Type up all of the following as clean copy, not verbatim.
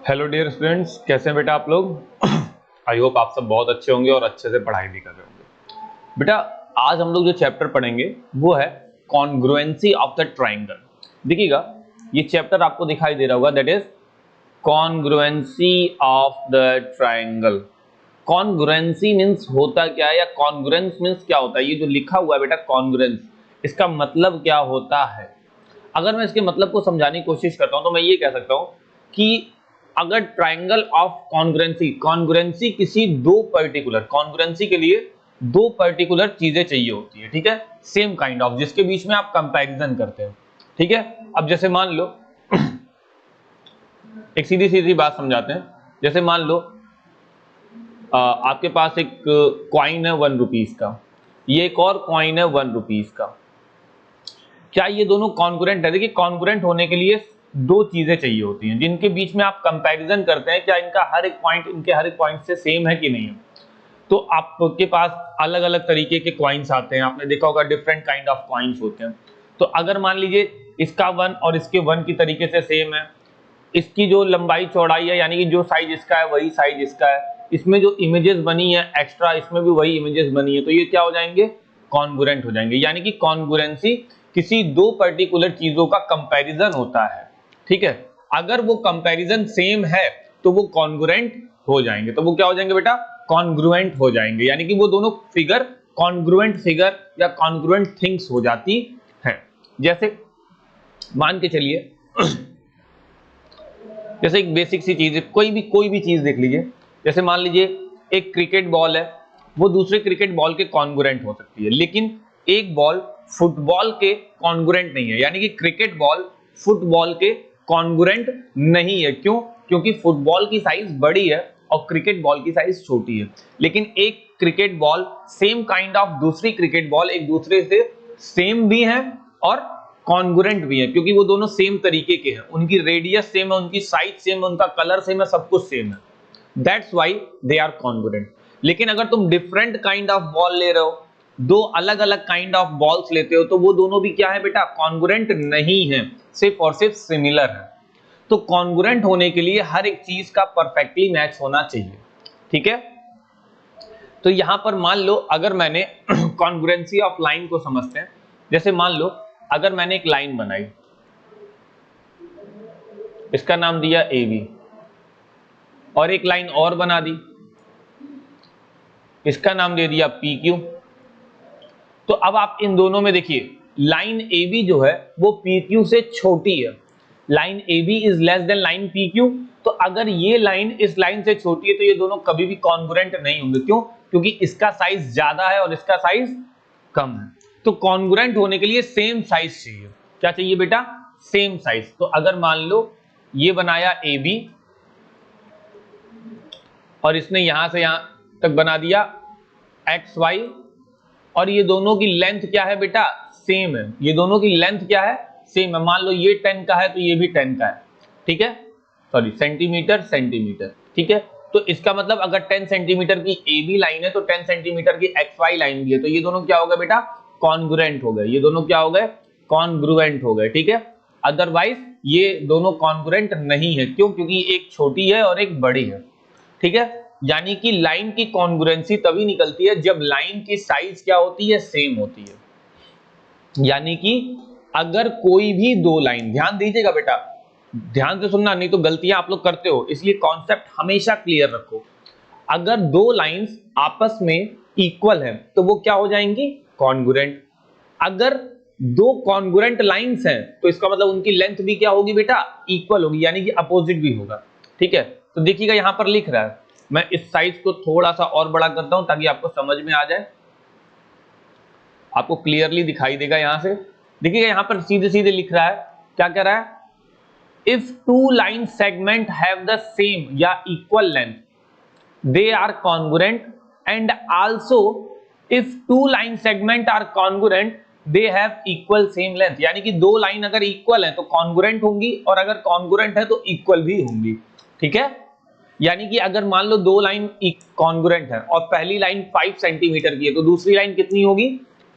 Hello dear students, कैसे हैं बेटा आप लोग। आई होप आप सब बहुत अच्छे होंगे और अच्छे से पढ़ाई भी कर रहे होंगे। बेटा आज हम लोग जो चैप्टर पढ़ेंगे वो है कॉन्ग्रुएंसी ऑफ द ट्राइंगल। देखिएगा, ये चैप्टर आपको दिखाई दे रहा होगा, that is congruency of the triangle. Congruency means होता क्या है, या कॉन्ग्रुएंस मीन्स क्या होता है। ये जो लिखा हुआ है बेटा कॉन्ग्रुएंस, इसका मतलब क्या होता है। अगर मैं इसके मतलब को समझाने की कोशिश करता हूं तो मैं ये कह सकता हूं कि अगर ट्राइंगल ऑफ कॉन्ग्रुएंसी, कॉन्ग्रुएंसी किसी दो पर्टिकुलर, कॉन्ग्रुएंसी के लिए दो पर्टिकुलर चीजें चाहिए होती है, ठीक है, सेम काइंड ऑफ, जिसके बीच में आप कंपैरिजन करते हो, ठीक है। अब जैसे मान लो एक सीधी सीधी बात समझाते हैं। जैसे मान लो आपके पास एक कॉइन है 1 रुपीज का, ये एक और कॉइन है 1 रुपीज का। क्या ये दोनों कॉन्ग्रुएंट है? देखिए, कॉन्ग्रुएंट होने के लिए दो चीजें चाहिए होती हैं जिनके बीच में आप कंपैरिजन करते हैं, क्या इनका हर एक पॉइंट, इनके हर एक पॉइंट से सेम है कि नहीं है। तो आपके पास अलग अलग तरीके के कॉइन्स आते हैं, आपने देखा होगा डिफरेंट काइंड ऑफ कॉइन्स होते हैं। तो अगर मान लीजिए इसका 1 और इसके 1 की तरीके से सेम है, इसकी जो लंबाई चौड़ाई है, यानी कि जो साइज इसका है वही साइज इसका है, इसमें जो इमेजेस बनी है एक्स्ट्रा, इसमें भी वही इमेजेस बनी है, तो ये क्या हो जाएंगे? कॉन्ग्रुएंट हो जाएंगे। यानी कि कॉन्ग्रुएंसी किसी दो पर्टिकुलर चीजों का कंपैरिजन होता है, ठीक है। अगर वो कंपैरिजन सेम है तो वो कॉन्ग्रुएंट हो जाएंगे। तो वो क्या हो जाएंगे बेटा? कॉन्ग्रुएंट हो जाएंगे। यानी कि वो दोनों फिगर कॉन्ग्रुएंट फिगर या कॉन्ग्रुएंट थिंग्स हो जाती हैं। जैसे मान के चलिए जैसे एक बेसिक सी चीज है, कोई भी चीज देख लीजिए। जैसे मान लीजिए एक क्रिकेट बॉल है, वो दूसरे क्रिकेट बॉल के कॉन्ग्रुएंट हो सकती है, लेकिन एक बॉल फुटबॉल के कॉन्ग्रुएंट नहीं है। यानी कि क्रिकेट बॉल फुटबॉल के कॉन्ग्रुएंट नहीं है। क्यों? क्योंकि फुटबॉल की साइज बड़ी है और क्रिकेट बॉल की साइज छोटी है। लेकिन एक cricket ball same kind of दूसरी क्रिकेट बॉल एक दूसरे से सेम भी है और कॉन्ग्रुएंट भी है, क्योंकि वो दोनों सेम तरीके के हैं, उनकी रेडियस सेम है, उनकी साइज सेम है, उनका कलर सेम है, सब कुछ सेम है। That's why they are congruent. लेकिन अगर तुम डिफरेंट काइंड ऑफ बॉल ले रहे हो, दो अलग अलग काइंड ऑफ बॉल्स लेते हो, तो वो दोनों भी क्या है बेटा? कॉन्ग्रुएंट नहीं है, सिर्फ और सिर्फ सिमिलर है। तो कॉन्ग्रुएंट होने के लिए हर एक चीज का परफेक्टली मैच होना चाहिए, ठीक है। तो यहां पर मान लो अगर मैंने कॉन्ग्रुएंसी ऑफ लाइन को समझते हैं। जैसे मान लो अगर मैंने एक लाइन बनाई, इसका नाम दिया ए बी, और एक लाइन और बना दी, इसका नाम दे दिया पी क्यू। तो अब आप इन दोनों में देखिए, लाइन ए बी जो है वो पी क्यू से छोटी है। Line A B is less than line P Q. तो अगर ये लाइन इस लाइन से छोटी है तो ये दोनों कभी भी कॉन्ग्रुएंट नहीं होंगे। क्यों? क्योंकि इसका साइज ज्यादा है और इसका साइज कम है। तो कॉन्ग्रुएंट होने के लिए सेम साइज चाहिए। क्या चाहिए बेटा? Same size. तो अगर मान लो ये बनाया ए बी और इसने यहां से यहां तक बना दिया एक्स वाई, और ये दोनों की लेंथ क्या है बेटा? सेम है। ये दोनों की लेंथ क्या है? सेम है। मान लो ये 10 का है तो ये भी 10 का है, ठीक है, सॉरी सेंटीमीटर सेंटीमीटर, ठीक है। तो इसका मतलब अगर 10 सेंटीमीटर की ए बी लाइन है तो 10 सेंटीमीटर की एक्स वाई लाइन भी है। तो ये दोनों क्या हो गए बेटा? कॉन्ग्रुएंट हो गए। ये दोनों क्या हो गए? कॉन्ग्रुएंट हो गए, ठीक है। अदरवाइज ये दोनों कॉन्ग्रुएंट नहीं है। क्यों? क्योंकि एक छोटी है और एक बड़ी है, ठीक है। यानी कि लाइन की कॉन्ग्रुएंसी तभी निकलती है जब लाइन की साइज क्या होती है? सेम होती है। यानी कि अगर कोई भी दो लाइन, ध्यान दीजिएगा बेटा, ध्यान से सुनना, नहीं तो गलतियां आप लोग करते हो, इसलिए कॉन्सेप्ट हमेशा क्लियर रखो। अगर दो लाइंस आपस में इक्वल है तो वो क्या हो जाएंगी? कॉन्ग्रुएंट। अगर दो कॉन्ग्रुएंट लाइंस हैं तो इसका मतलब उनकी लेंथ भी क्या होगी बेटा? इक्वल होगी, यानी कि अपोजिट भी होगा, ठीक है। तो देखिएगा यहां पर लिख रहा है, मैं इस साइज को थोड़ा सा और बड़ा करता हूं ताकि आपको समझ में आ जाए, आपको क्लियरली दिखाई देगा। यहां से देखिएगा, यहां पर सीधे सीधे लिख रहा है, क्या कह रहा है? If two line segment have the same या equal length they are congruent, and also if two line segment are congruent they have equal same length. यानी कि दो लाइन अगर इक्वल है तो कॉन्ग्रुएंट होंगी, और अगर कॉन्ग्रुएंट है तो इक्वल भी होंगी, ठीक है। यानी कि अगर मान लो दो लाइन कॉन्ग्रुएंट है और पहली लाइन 5 सेंटीमीटर की है तो दूसरी लाइन कितनी होगी?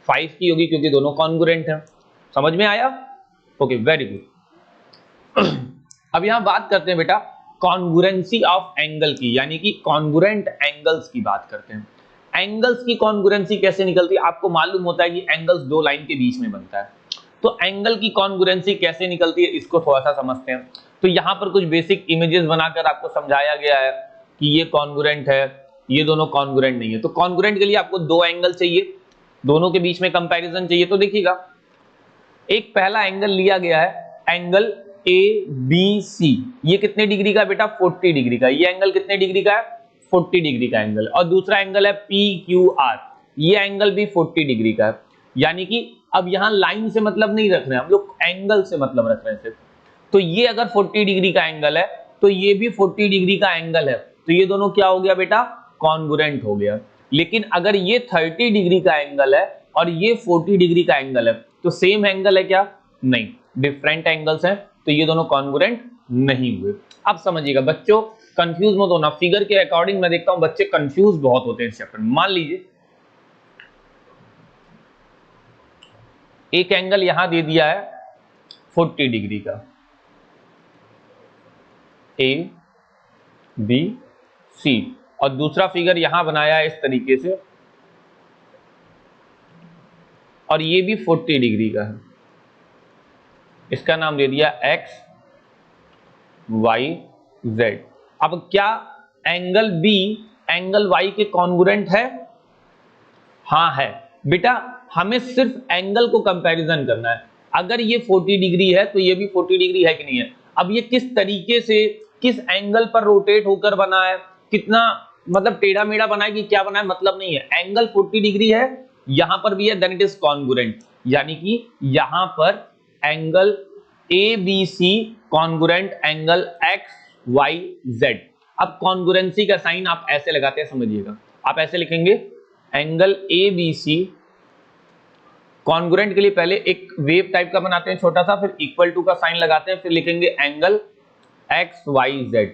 5 की होगी, क्योंकि दोनों कॉन्ग्रुएंट है। समझ में आया? Okay, very good. अब यहां बात करते हैं बेटा कॉन्ग्रुएंसी ऑफ एंगल की, यानी कि कॉन्ग्रुएंट एंगल्स की बात करते हैं। एंगल्स की कॉन्ग्रुएंसी कैसे निकलती है? आपको मालूम होता है कि एंगल्स दो लाइन के बीच में बनता है, तो एंगल की कॉन्ग्रुएंसी कैसे निकलती है इसको थोड़ा सा समझते हैं। तो यहाँ पर कुछ बेसिक इमेजेस बनाकर आपको समझाया गया है कि ये कॉन्ग्रुएंट है, ये दोनों कॉन्ग्रुएंट नहीं है। तो कॉन्ग्रुएंट के लिए आपको दो एंगल चाहिए, दोनों के बीच में कंपैरिजन चाहिए। तो देखिएगा, एक पहला एंगल लिया गया है एंगल ABC, ये कितने डिग्री का बेटा? 40 डिग्री का। ये एंगल कितने डिग्री का है? 40 डिग्री का एंगल। और दूसरा एंगल है PQR, ये एंगल भी 40 डिग्री का है। यानी कि अब यहां लाइन से मतलब नहीं रख रहे हैं हम लोग, एंगल से मतलब रख रहे हैं सिर्फ। तो ये अगर 40 डिग्री का एंगल है तो ये भी 40 डिग्री का एंगल है, तो ये दोनों क्या हो गया बेटा? कॉन्ग्रुएंट हो गया। लेकिन अगर ये 30 डिग्री का एंगल है और ये 40 डिग्री का एंगल है तो सेम एंगल है क्या? नहीं, डिफरेंट एंगल्स हैं, तो ये दोनों कॉन्ग्रुएंट नहीं हुए। अब समझिएगा बच्चों, कंफ्यूज मत होना। फिगर के अकॉर्डिंग मैं देखता हूं बच्चे कंफ्यूज बहुत होते हैं इस चैप्टर में। मान लीजिए एक एंगल यहां दे दिया है 40 डिग्री का, ABC, और दूसरा फिगर यहां बनाया है इस तरीके से, और ये भी 40 डिग्री का है। इसका नाम दे दिया X Y Z। अब क्या एंगल B एंगल Y के कॉन्ग्रुएंट है? हाँ है बेटा, हमें सिर्फ एंगल को कंपैरिजन करना है। अगर ये 40 डिग्री है तो ये भी 40 डिग्री है कि नहीं है। अब ये किस तरीके से, किस एंगल पर रोटेट होकर बना है, कितना मतलब टेढ़ा मेढ़ा बना है कि क्या बना है, मतलब नहीं है। एंगल 40 डिग्री है, यहां पर भी है, देन इट इज कॉन्ग्रुएंट। यानी कि यहां पर angle ABC congruent angle XYZ। अब कॉन्ग्रुएंसी का साइन आप ऐसे लगाते हैं, समझिएगा। आप ऐसे लिखेंगे एंगल ABC कॉन्ग्रुएंट के लिए पहले एक वेव टाइप का बनाते हैं छोटा सा, फिर इक्वल टू का साइन लगाते हैं, फिर लिखेंगे एंगल XYZ।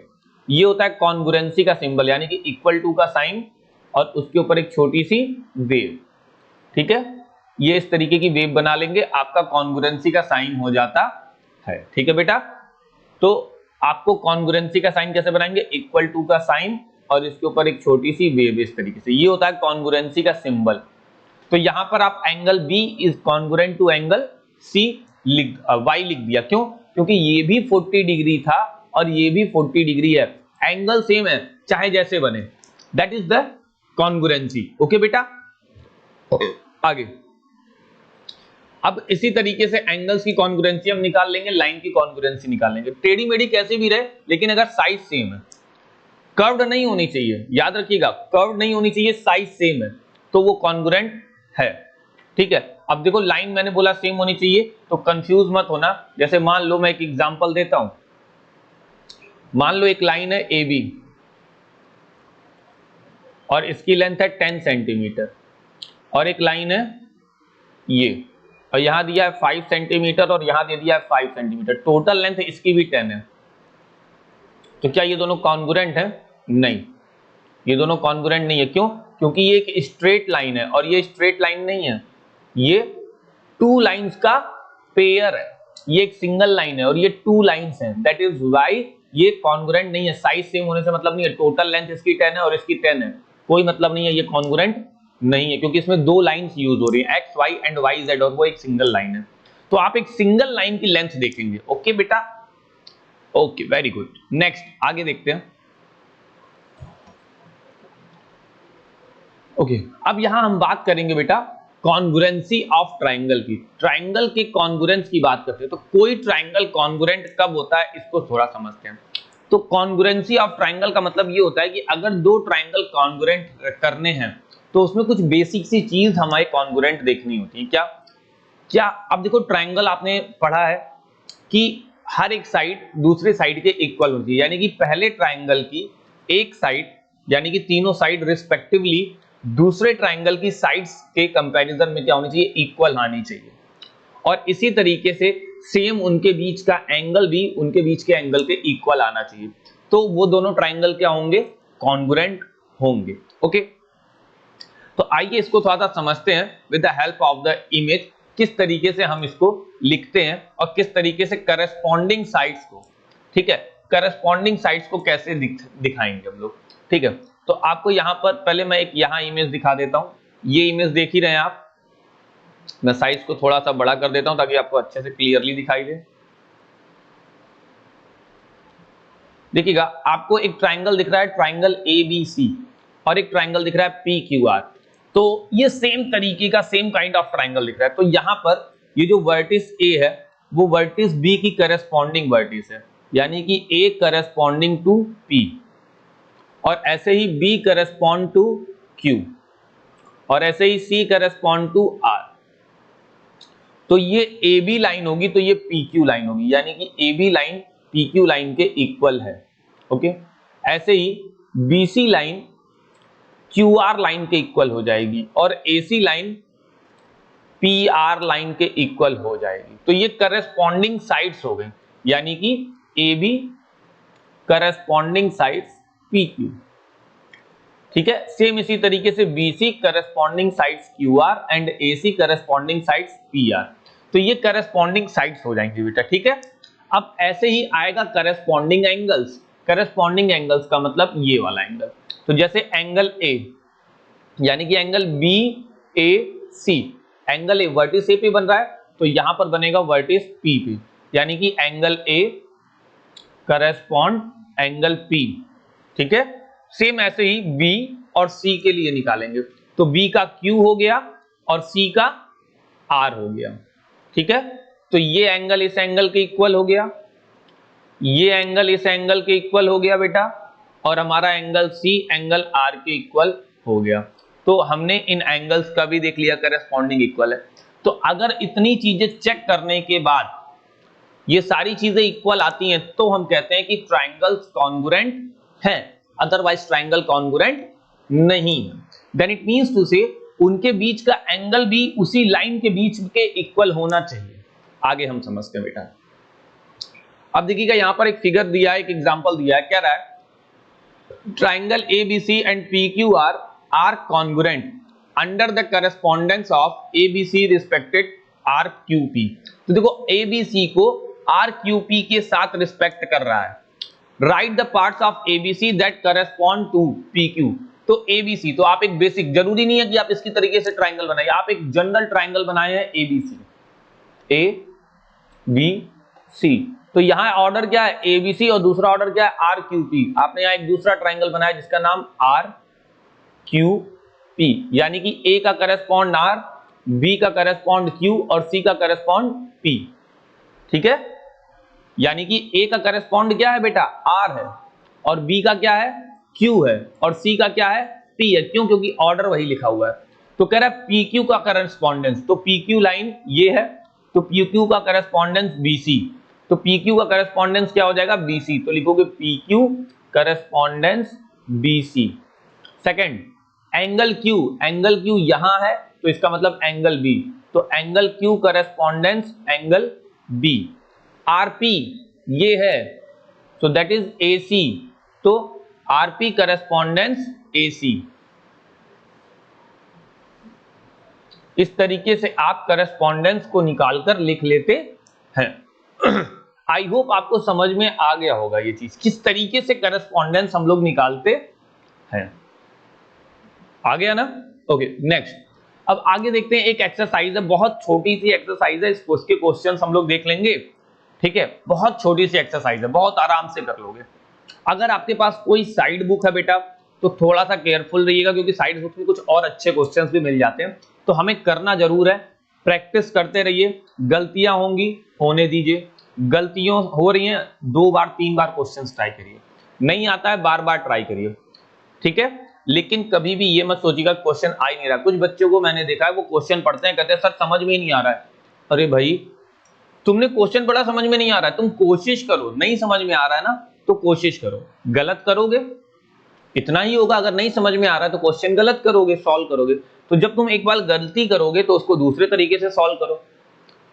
ये होता है कॉन्ग्रुएंसी का सिंबल, यानी कि इक्वल टू का साइन और उसके ऊपर एक छोटी सी वेव। ठीक है, ये इस तरीके की वेव बना लेंगे, आपका कॉन्ग्रुएंसी का साइन हो जाता है। ठीक है बेटा, तो आपको कॉन्ग्रुएंसी का साइन कैसे बनाएंगे? इक्वल टू का साइन और इसके ऊपर एक छोटी सी वेव, इस तरीके से। ये होता है कॉन्ग्रुएंसी का सिंबल। तो यहां पर आप angle B is congruent to angle C Y लिख दिया। क्यों? क्योंकि ये भी 40 डिग्री था और ये भी 40 डिग्री है, एंगल सेम है, चाहे जैसे बने। That is the congruency. Okay बेटा, आगे। अब इसी तरीके से एंगल्स की कॉन्ग्रुएंसी हम निकाल लेंगे, लाइन की कॉन्ग्रुएंसी निकाल लेंगे। टेढ़ी मेढ़ी कैसे भी रहे, लेकिन अगर साइज सेम है, कर्व्ड नहीं होनी चाहिए, याद रखिएगा, कर्व्ड नहीं होनी चाहिए, साइज सेम है तो वो कॉन्ग्रुएंट है। ठीक है, अब देखो लाइन मैंने बोला सेम होनी चाहिए, तो कंफ्यूज मत होना। जैसे मान लो मैं एक एग्जांपल देता हूं, मान लो एक लाइन है AB और इसकी लेंथ है 10 सेंटीमीटर, और एक लाइन है ये, और यहां दिया है 5 सेंटीमीटर और यहां दे दिया है 5 सेंटीमीटर, टोटल लेंथ इसकी भी 10 है। तो क्या ये दोनों कॉन्ग्रुएंट है? नहीं, ये दोनों कॉन्ग्रुएंट नहीं है। क्यों? क्योंकि ये एक स्ट्रेट लाइन है और ये स्ट्रेट लाइन नहीं है, ये टू लाइंस का पेयर है। ये एक सिंगल लाइन है और ये टू लाइंस हैं, दैट इज व्हाई ये कॉन्ग्रुएंट नहीं है। साइज सेम होने से मतलब नहीं है, टोटल लेंथ इसकी 10 है और इसकी 10 है, कोई मतलब नहीं है, ये कॉन्ग्रुएंट नहीं है, क्योंकि इसमें दो लाइंस यूज हो रही है, X Y and Y Z, और वो एक सिंगल लाइन है। तो आप एक सिंगल लाइन की लेंथ देखेंगे। ओके बेटा, ओके, वेरी गुड। नेक्स्ट आगे देखते हैं। ओके, अब यहां हम बात करेंगे बेटा कॉन्ग्रुएंसी ऑफ ट्राइंगल की। ट्राइंगल के कॉन्ग्रुएंस की बात करते हैं, तो कोई ट्राइंगल कॉन्ग्रुएंट कब होता है इसको थोड़ा समझते हैं। तो कॉन्ग्रुएंसी ऑफ ट्राइंगल का मतलब ये होता है कि अगर दो ट्राइंगल कॉन्ग्रुएंट करने हैं तो उसमें कुछ बेसिक सी चीज हमारे कॉन्ग्रुएंट देखनी होती है। क्या क्या? अब देखो ट्राइंगल आपने पढ़ा है कि हर एक साइड दूसरे साइड के इक्वल होती है, यानी कि पहले ट्राइंगल की एक साइड, यानी कि तीनों साइड रिस्पेक्टिवली दूसरे ट्राइंगल की साइड्स के कंपैरिजन में क्या होनी चाहिए? इक्वल आनी चाहिए। और इसी तरीके से सेम उनके बीच का एंगल भी उनके बीच के एंगल के इक्वल आना चाहिए, तो वो दोनों ट्राइंगल क्या होंगे? कॉन्ग्रुएंट होंगे। ओके, तो आइए इसको थोड़ा सा समझते हैं with the help of the image, किस तरीके से हम इसको लिखते हैं और किस तरीके से करस्पॉन्डिंग साइड्स को, ठीक है, करस्पॉन्डिंग साइड्स को कैसे दिखाएंगे हम लोग, ठीक है। तो आपको यहाँ पर पहले मैं एक यहाँ इमेज दिखा देता हूँ, ये इमेज देख ही रहे हैं आप, मैं साइज को थोड़ा सा बड़ा कर देता हूँ ताकि आपको अच्छे से क्लियरली दिखाई दे। देखिएगा आपको एक ट्राइंगल दिख रहा है, ट्राइंगल ABC, और एक ट्राइंगल दिख रहा है PQR। तो ये सेम तरीके का सेम काइंड ऑफ ट्राइंगल दिख रहा है। तो यहाँ पर ये जो वर्टिस A है वो वर्टिस B की करस्पॉन्डिंग वर्टिस है, यानी कि A करस्पॉन्डिंग टू P, और ऐसे ही B करस्पॉन्ड टू Q, और ऐसे ही C करस्पॉन्ड टू R। तो ये AB लाइन होगी तो ये PQ लाइन होगी, यानी कि AB लाइन PQ लाइन के इक्वल है, ओके। ऐसे ही BC लाइन QR लाइन के इक्वल हो जाएगी और AC लाइन PR लाइन के इक्वल हो जाएगी। तो ये करस्पॉन्डिंग साइड्स हो गए, यानी कि AB करस्पॉन्डिंग साइड्स PQ, ठीक है। सेम इसी तरीके से BC corresponding sides QR and AC corresponding sides PR। तो ये करस्पॉन्डिंग साइड्स हो जाएंगे बेटा, ठीक है। अब ऐसे ही आएगा करस्पॉन्डिंग एंगल्स। करस्पॉन्डिंग एंगल्स का मतलब ये वाला एंगल, तो जैसे एंगल A, यानी कि angle BAC, angle A vertex A पे बन रहा है तो यहां पर बनेगा वर्टिस P पे, यानी कि angle A correspond angle P, ठीक है। सेम ऐसे ही B और C के लिए निकालेंगे, तो B का Q हो गया और C का R हो गया, ठीक है। तो ये एंगल इस एंगल के इक्वल हो गया, ये एंगल इस एंगल के इक्वल हो गया बेटा, और हमारा एंगल C एंगल R के इक्वल हो गया। तो हमने इन एंगल्स का भी देख लिया करस्पॉन्डिंग इक्वल है। तो अगर इतनी चीजें चेक करने के बाद ये सारी चीजें इक्वल आती हैं तो हम कहते हैं कि ट्राइंगल्स कॉन्ग्रुएंट हैं, अदरवाइज ट्राइंगल कॉन्ग्रुएंट नहीं है। देन इट मींस टू से उनके बीच का एंगल भी उसी लाइन के बीच के इक्वल होना चाहिए। आगे हम समझते हैं बेटा। अब देखिएगा यहां पर एक फिगर दिया है, एक एग्जांपल दिया है, क्या रहा है, triangle ABC and PQR are congruent under the correspondence of ABC respected RQP। तो देखो ABC को RQP के साथ रिस्पेक्ट कर रहा है। Write the parts of ABC that correspond to PQ। तो ABC, तो आप एक बेसिक, जरूरी नहीं है कि आप इसकी तरीके से ट्राइंगल बनाइए, आप एक जनरल ट्राइंगल बनाए हैं ABC, ABC। तो यहां ऑर्डर क्या है ABC और दूसरा ऑर्डर क्या है RQP। आपने यहां एक दूसरा ट्राइंगल बनाया जिसका नाम RQP, यानी कि A का करस्पॉन्ड R, B का करस्पॉन्ड Q और C का करस्पॉन्ड P, ठीक है। यानी कि A का करस्पॉन्ड क्या है बेटा R है, और B का क्या है Q है, और C का क्या है P है। क्यों? क्योंकि ऑर्डर वही लिखा हुआ है। तो कह रहा है PQ का करस्पॉन्डेंस, तो PQ लाइन ये है, तो PQ का करस्पॉन्डेंस BC, तो PQ का करस्पॉन्डेंस क्या हो जाएगा BC, तो लिखोगे PQ correspondence BC। Second angle Q, angle Q यहां है तो इसका मतलब एंगल B, तो angle Q correspondence angle B। RP ये है, तो दैट इज AC, तो RP करस्पॉन्डेंस AC। इस तरीके से आप करस्पॉन्डेंस को निकालकर लिख लेते हैं। आई होप आपको समझ में आ गया होगा ये चीज, किस तरीके से करस्पॉन्डेंस हम लोग निकालते हैं। आ गया ना? Okay next. अब आगे देखते हैं, एक एक्सरसाइज है, बहुत छोटी सी एक्सरसाइज है, इसके क्वेश्चंस हम लोग देख लेंगे, ठीक है। बहुत छोटी सी एक्सरसाइज है, बहुत आराम से कर लोगे। अगर आपके पास कोई साइड बुक है बेटा तो थोड़ा सा केयरफुल रहिएगा, क्योंकि साइड बुक में कुछ और अच्छे क्वेश्चंस भी मिल जाते हैं। तो हमें करना जरूर है, प्रैक्टिस करते रहिए, गलतियां होंगी होने दीजिए, गलतियों हो रही हैं 2 बार 3 बार क्वेश्चंस ट्राई करिए, नहीं आता है बार बार ट्राई करिए, ठीक है। लेकिन कभी भी ये मत सोचिएगा क्वेश्चन आ ही नहीं रहा। कुछ बच्चों को मैंने देखा है वो क्वेश्चन पढ़ते हैं, कहते हैं सर समझ में ही नहीं आ रहा है। अरे भाई तुमने क्वेश्चन पढ़ा, समझ में नहीं आ रहा है, तुम कोशिश करो, नहीं समझ में आ रहा है ना तो कोशिश करो, गलत करोगे इतना ही होगा। अगर नहीं समझ में आ रहा है तो क्वेश्चन गलत करोगे, सॉल्व करोगे। तो जब तुम एक बार गलती करोगे तो उसको दूसरे तरीके से सॉल्व करो,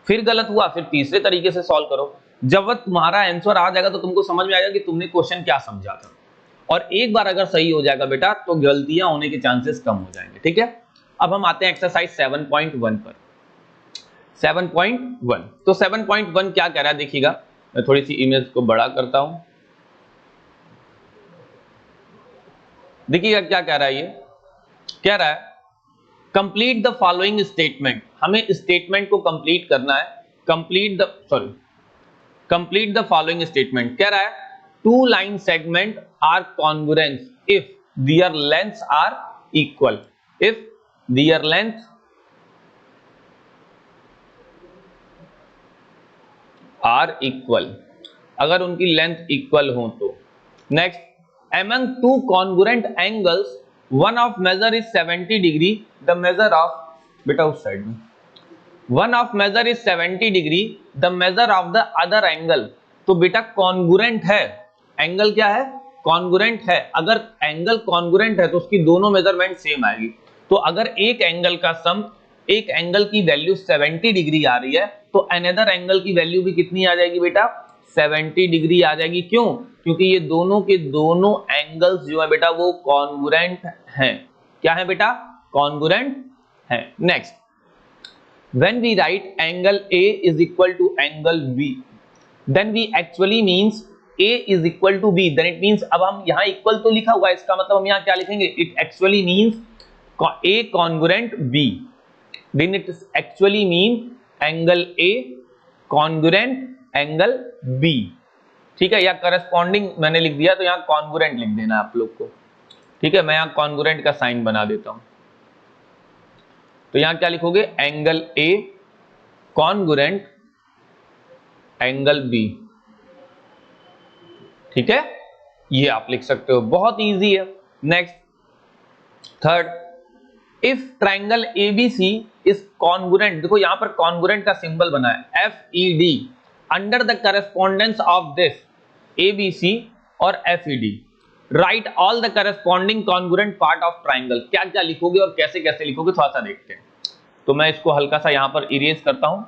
फिर गलत हुआ फिर तीसरे तरीके से सॉल्व करो। जब वह तुम्हारा आंसर आ जाएगा तो तुमको समझ में आएगा कि तुमने क्वेश्चन क्या समझा था। और एक बार अगर सही हो जाएगा बेटा तो गलतियां होने के चांसेस कम हो जाएंगे, ठीक है। अब हम आते हैं एक्सरसाइज 7.1 पर। 7.1, तो 7.1 क्या कह रहा है देखिएगा, मैं थोड़ी सी इमेज को बड़ा करता हूं। देखिएगा क्या कह रहा है, ये कह रहा है कंप्लीट द फॉलोइंग स्टेटमेंट, हमें स्टेटमेंट को कंप्लीट करना है। कंप्लीट द फॉलोइंग स्टेटमेंट कह रहा है two line segment are congruent if their lengths are equal, if their length are equal, अगर उनकी लेंथ इक्वल हो तो। Next, among two congruent angles one of measure is 70 degree, the measure of, बेटा उस side में, one of measure is 70 degree, the measure of the other angle, तो बेटा congruent है, एंगल क्या है, कॉन्ग्रुएंट है। अगर एंगल कॉन्ग्रुएंट है तो उसकी दोनों मेजरमेंट सेम आएगी। तो अगर एक एंगल का सम, एक एंगल की वैल्यू 70 डिग्री आ रही है तो अनदर एंगल की वैल्यू भी कितनी आ जाएगी बेटा, 70 डिग्री आ जाएगी। क्यों? क्योंकि ये दोनों के दोनों एंगल्स जो है बेटा वो कॉन्ग्रुएंट हैं। क्या है बेटा, कॉन्ग्रुएंट है। Next, when we write angle A is equal to angle B, then we actually means A is equal to B, then it means, अब हम यहाँ इक्वल तो लिखा हुआ है, इसका मतलब हम यहाँ क्या लिखेंगे, it actually means A congruent B, then it actually mean angle A congruent angle B, ठीक है। या करस्पॉन्डिंग मैंने लिख दिया तो यहाँ कॉन्ग्रुएंट लिख देना आप लोग को, ठीक है। मैं यहाँ कॉन्ग्रुएंट का साइन बना देता हूं, तो यहां क्या लिखोगे, angle A congruent angle B, ठीक है, ये आप लिख सकते हो, बहुत इजी है। Next, third, if triangle ABC is congruent, देखो यहां पर कॉन्ग्रुएंट का सिंबल बना है FED, under the correspondence of this ABC और FED, right all the corresponding congruent part of triangle. क्या क्या लिखोगे और कैसे कैसे लिखोगे थोड़ा सा देखते हैं। तो मैं इसको हल्का सा यहां पर इरेज करता हूं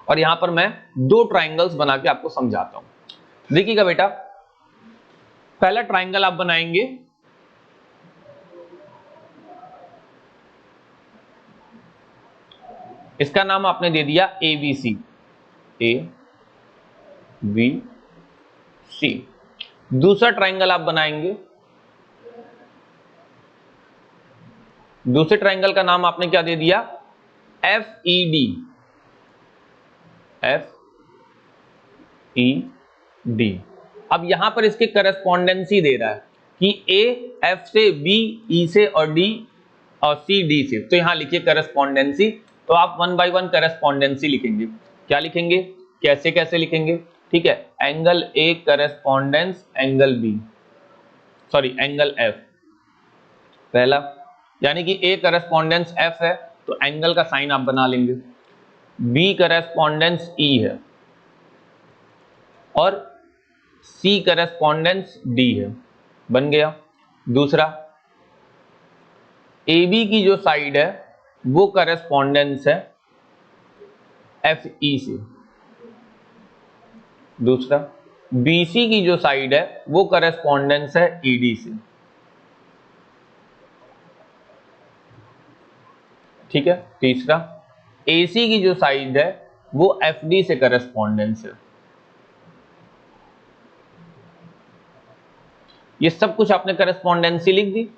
और यहां पर मैं दो ट्राइंगल्स बना के आपको समझाता हूं। देखिएगा बेटा, पहला ट्राइंगल आप बनाएंगे, इसका नाम आपने दे दिया ABC, ABC। दूसरा ट्राइंगल आप बनाएंगे, दूसरे ट्राइंगल का नाम आपने क्या दे दिया, FED, FED। अब यहां पर इसके करस्पॉन्डेंसी दे रहा है कि A F से, B E से और D और C D से, तो यहां लिखिए करस्पॉन्डेंसी। तो आप 1 बाय 1 करस्पॉन्डेंसी लिखेंगे। क्या लिखेंगे, कैसे कैसे लिखेंगे, ठीक है। Angle A correspondence angle B, sorry angle F, पहला, यानी कि A करस्पॉन्डेंस F है तो एंगल का साइन आप बना लेंगे, B करस्पॉन्डेंस E है और C करस्पॉन्डेंस D है, बन गया। दूसरा, AB की जो साइड है वो करस्पॉन्डेंस है FE से। दूसरा, BC की जो साइड है वो करस्पॉन्डेंस है ED से, ठीक है। तीसरा, AC की जो साइड है वो FD से करस्पॉन्डेंस है। ये सब कुछ आपने करस्पॉन्डेंसी लिख दी,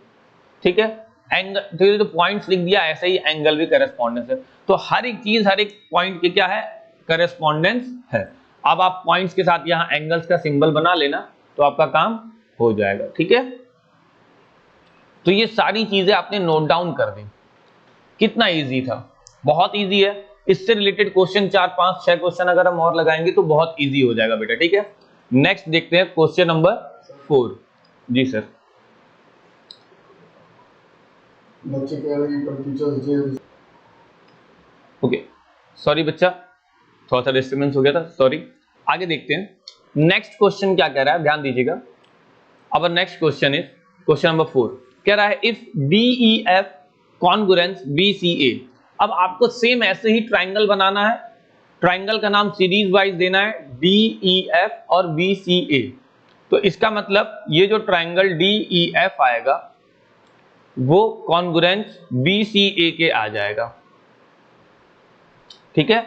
ठीक है। एंगल तो पॉइंट्स लिख दिया, ऐसे ही एंगल भी करस्पॉन्डेंस है। तो हर एक चीज, हर एक पॉइंट की क्या है, करस्पॉन्डेंस है। अब आप पॉइंट्स के साथ यहां एंगल्स का सिंबल बना लेना तो आपका काम हो जाएगा, ठीक है। तो ये सारी चीजें आपने नोट डाउन कर दी। कितना इजी था, बहुत इजी है। इससे रिलेटेड क्वेश्चन 4 5 6 क्वेश्चन अगर हम और लगाएंगे तो बहुत इजी हो जाएगा बेटा, ठीक है। नेक्स्ट देखते हैं क्वेश्चन नंबर 4। जी सर। बच्चे कह रहे हैं टीचर्स डे, ओके, सॉरी बच्चा, थोड़ा सा डिस्टर्बेंस हो गया था, सॉरी। आगे देखते हैं नेक्स्ट क्वेश्चन क्या कह रहा है, ध्यान दीजिएगा। अब next question is question number 4, कह रहा है इफ DEF कॉन्ग्रुएंस BCA। अब आपको सेम ऐसे ही ट्राइंगल बनाना है, ट्राइंगल का नाम सीरीज वाइज देना है DEF और BCA। तो इसका मतलब ये जो ट्राइंगल DEF आएगा वो कॉन्ग्रुएंस BCA के आ जाएगा, ठीक है।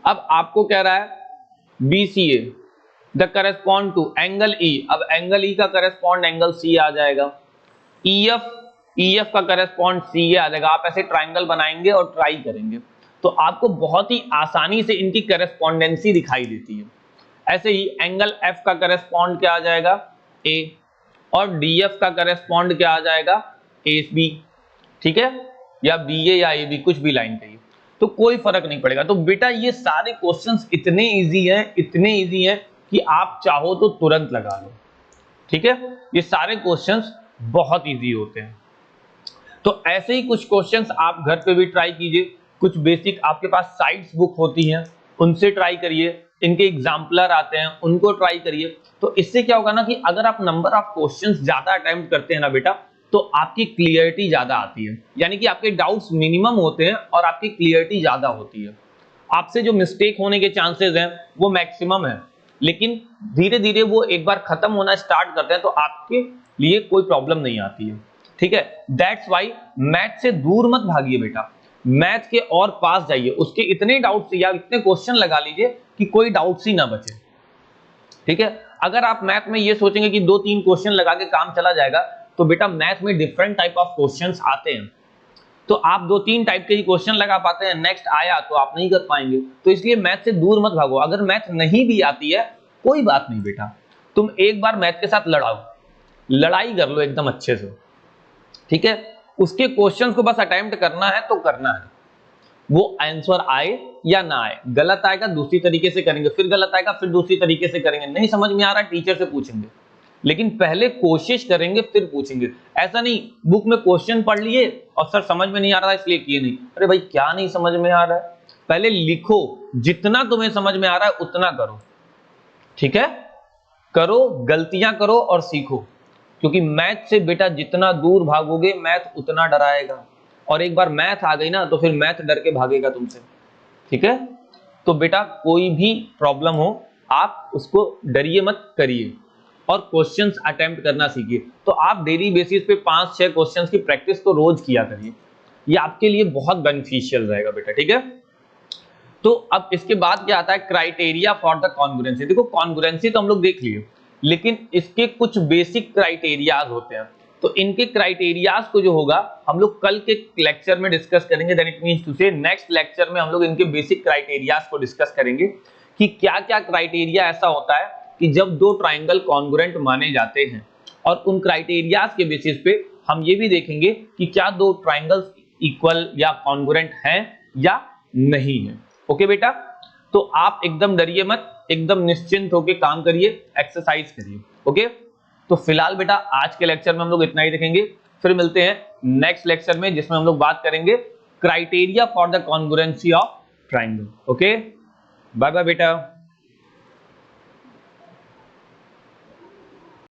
अब आपको कह रहा है BCA, the correspond to angle E, अब एंगल ई का करस्पॉन्ड एंगल सी आ जाएगा, ईएफ का करस्पॉन्ड सी आ जाएगा। आप ऐसे ट्राइंगल बनाएंगे और ट्राई करेंगे तो आपको बहुत ही आसानी से इनकी करस्पॉन्डेंसी दिखाई देती है। ऐसे ही एंगल एफ का करस्पॉन्ड क्या आ जाएगा, ए, और डीएफ का करस्पॉन्ड क्या आ जाएगा, एस बी, ठीक है, या बी ए या ए बी, कुछ भी लाइन कहिए, तो कोई फर्क नहीं पड़ेगा। तो बेटा ये सारे क्वेश्चंस इतने इजी हैं कि आप चाहो तो तुरंत लगा लो, ठीक है। ये सारे क्वेश्चंस बहुत इजी होते हैं। तो ऐसे ही कुछ क्वेश्चंस आप घर पे भी ट्राई कीजिए। कुछ बेसिक आपके पास साइट्स बुक होती हैं, उनसे ट्राई करिए, इनके एग्जाम्पलर आते हैं, उनको ट्राई करिए। तो इससे क्या होगा ना कि अगर आप नंबर ऑफ क्वेश्चंस ज्यादा अटेम्प्ट करते हैं ना बेटा, तो आपकी क्लियरिटी ज्यादा आती है, यानी कि आपके डाउट्स मिनिमम होते हैं और आपकी क्लियरिटी ज्यादा होती है। आपसे जो मिस्टेक होने के चांसेस हैं वो मैक्सिमम है, लेकिन धीरे धीरे वो एक बार खत्म होना स्टार्ट करते हैं तो आपके लिए कोई प्रॉब्लम नहीं आती है, ठीक है। दैट्स वाई मैथ से दूर मत भागिए बेटा, मैथ के और पास जाइए, उसके इतने डाउट्स या इतने क्वेश्चन लगा लीजिए कि कोई डाउट्स ही ना बचे, ठीक है। अगर आप मैथ में ये सोचेंगे कि 2-3 क्वेश्चन लगा के काम चला जाएगा, तो बेटा मैथ में डिफरेंट टाइप ऑफ क्वेश्चंस आते हैं, तो आप 2-3 टाइप के ही क्वेश्चन लगा पाते हैं, नेक्स्ट आया तो आप नहीं कर पाएंगे। तो इसलिए मैथ से दूर मत भागो। अगर मैथ नहीं भी आती है कोई बात नहीं बेटा, तुम एक बार मैथ के साथ लड़ाई कर लो एकदम अच्छे से, ठीक है। उसके क्वेश्चंस को बस अटेम्प्ट करना है तो करना है, वो आंसर आए या ना आए, गलत आएगा दूसरी तरीके से करेंगे, फिर गलत आएगा फिर दूसरी तरीके से करेंगे, नहीं समझ में आ रहा टीचर से पूछेंगे, लेकिन पहले कोशिश करेंगे फिर पूछेंगे। ऐसा नहीं बुक में क्वेश्चन पढ़ लिए और सर समझ में नहीं आ रहा इसलिए किए नहीं। अरे भाई क्या नहीं समझ में आ रहा है, पहले लिखो, जितना तुम्हें समझ में आ रहा है उतना करो, ठीक है। करो, गलतियां करो और सीखो, क्योंकि मैथ से बेटा जितना दूर भागोगे मैथ उतना डराएगा, और एक बार मैथ आ गई ना तो फिर मैथ डर के भागेगा तुमसे, ठीक है। तो बेटा कोई भी प्रॉब्लम हो आप उसको डरिए मत, करिए और क्वेश्चंस अटेम्प्ट करना सीखिए। तो आप डेली बेसिस पे 5-6 क्वेश्चंस की प्रैक्टिस तो रोज किया करिए, ये आपके लिए बहुत बेनिफिशियल रहेगा बेटा, ठीक है। तो अब इसके बाद क्या आता है, क्राइटेरिया फॉर द कॉन्ग्रुएंसी। देखो कॉन्ग्रुएंसी तो हम लोग देख लिए, लेकिन इसके कुछ बेसिक क्राइटेरियाज होते हैं, तो इनके क्राइटेरियाज को जो होगा हम लोग कल के लेक्चर में डिस्कस करेंगे। दैट इट मींस टू से नेक्स्ट लेक्चर में हम लोग इनके बेसिक क्राइटेरियाज को डिस्कस करेंगे कि क्या क्या क्राइटेरिया ऐसा होता है कि जब दो ट्राइंगल कॉन्ग्रुएंट माने जाते हैं, और उन क्राइटेरियाज के बेसिस पे हम ये भी देखेंगे कि क्या दो ट्राइंगल्स इक्वल या कॉन्ग्रुएंट हैं या नहीं है। ओके बेटा, तो आप एकदम डरिए मत, एकदम निश्चिंत होकर काम करिए, एक्सरसाइज करिए। ओके, तो फिलहाल बेटा आज के लेक्चर में हम लोग इतना ही देखेंगे, फिर मिलते हैं नेक्स्ट लेक्चर में जिसमें हम लोग बात करेंगे criteria for the congruency of triangle. Okay, bye bye बेटा।